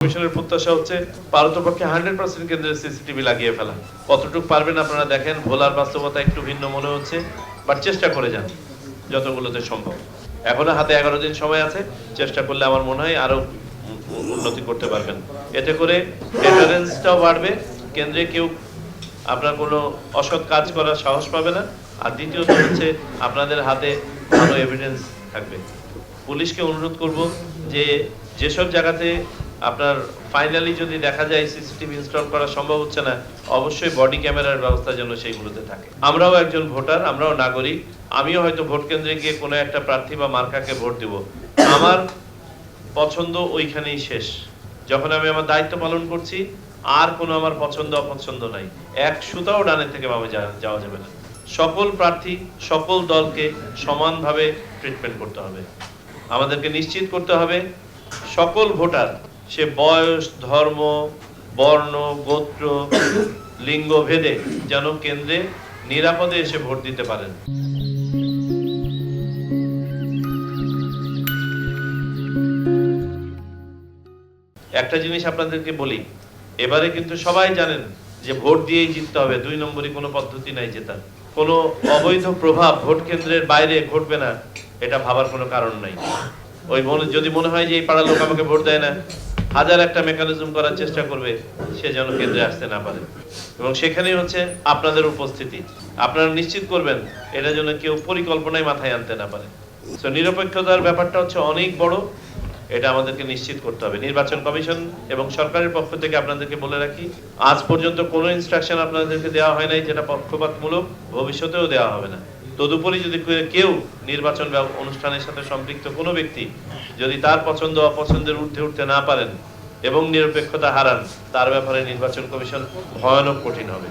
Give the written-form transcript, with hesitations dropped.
কমিশনের প্রত্যাশা হচ্ছে পারতপক্ষে 100% কেন্দ্রে সিসিটিভি লাগিয়ে ফেলা। কতটুকু পারবেন আপনারা দেখেন, ভোলার বাস্তবতা একটু ভিন্ন মনে হচ্ছে, বাট চেষ্টা করে যান যতগুলোতে সম্ভব। এখনো হাতে 11 দিন সময় আছে, চেষ্টা করলে আমার মনে হয় আরো উন্নতি করতে পারবেন। এতে করে এফারেন্সটাও বাড়বে, কেন্দ্রে কেউ আপনার কোনো অসৎ কাজ করার সাহস পাবে না। আর দ্বিতীয়ত হচ্ছে আপনাদের হাতে ভালো এভিডেন্স থাকবে। পুলিশকে অনুরোধ করব যে যেসব জায়গাতে আপনার ফাইনালি যদি দেখা যায় সিসিটিভি ইনস্টল করা সম্ভব হচ্ছে না, অবশ্যই বডি ক্যামেরার ব্যবস্থা যেন সেইগুলোতে থাকে। আমরাও একজন ভোটার, আমরাও নাগরিক। আমিও হয়তো ভোট কেন্দ্রে গিয়ে কোনো একটা প্রার্থী বা মার্কাকে ভোট দিব, আমার পছন্দ ওইখানেই শেষ। যখন আমি আমার দায়িত্ব পালন করছি, আর কোনো আমার পছন্দ অপছন্দ নাই। এক সুতাও ডানে থেকে বামে যাওয়া যাবে না। সকল প্রার্থী, সকল দলকে সমানভাবে ট্রিটমেন্ট করতে হবে। আমাদেরকে নিশ্চিত করতে হবে সকল ভোটার, সে বয়স, ধর্ম, বর্ণ, গোত্র, লিঙ্গ ভেদে যেন কেন্দ্রে নিরাপদে এসে ভোট দিতে পারেন। একটা জিনিস আপনাদেরকে বলি, এবারে কিন্তু সবাই জানেন যে ভোট দিয়েই জিততে হবে, 2 নম্বরই কোনো পদ্ধতি নাই জেতার। কোনো অবৈধ প্রভাব ভোট কেন্দ্রের বাইরে ঘটবে না, এটা ভাবার কোনো কারণ নাই। ওই যদি মনে হয় যে এই পাড়ার লোক আমাকে ভোট দেয় না, হাজার একটা মেকানিজম করার চেষ্টা করবে সে যেন কেন্দ্রে আসতে না পারে। এবং সেখানেই হচ্ছে আপনাদের উপস্থিতি, আপনারা নিশ্চিত করবেন এটা যেন কেউ পরিকল্পনায় মাথায় আনতে না পারে। তো নিরপেক্ষতার ব্যাপারটা হচ্ছে অনেক বড়, এটা আমাদেরকে নিশ্চিত করতে হবে। নির্বাচন কমিশন এবং সরকারের পক্ষ থেকে আপনাদেরকে বলে রাখি, আজ পর্যন্ত কোনো ইনস্ট্রাকশন আপনাদেরকে দেওয়া হয় নাই যেটা পক্ষপাতমূলক, ভবিষ্যতেও দেওয়া হবে না। তদুপরি যদি কেউ নির্বাচন অনুষ্ঠানের সাথে সম্পৃক্ত কোনো ব্যক্তি যদি তার পছন্দ অপছন্দের ঊর্ধ্বে উঠতে না পারেন এবং নিরপেক্ষতা হারান, তার ব্যাপারে নির্বাচন কমিশন ভয়ানক কঠিন হবে।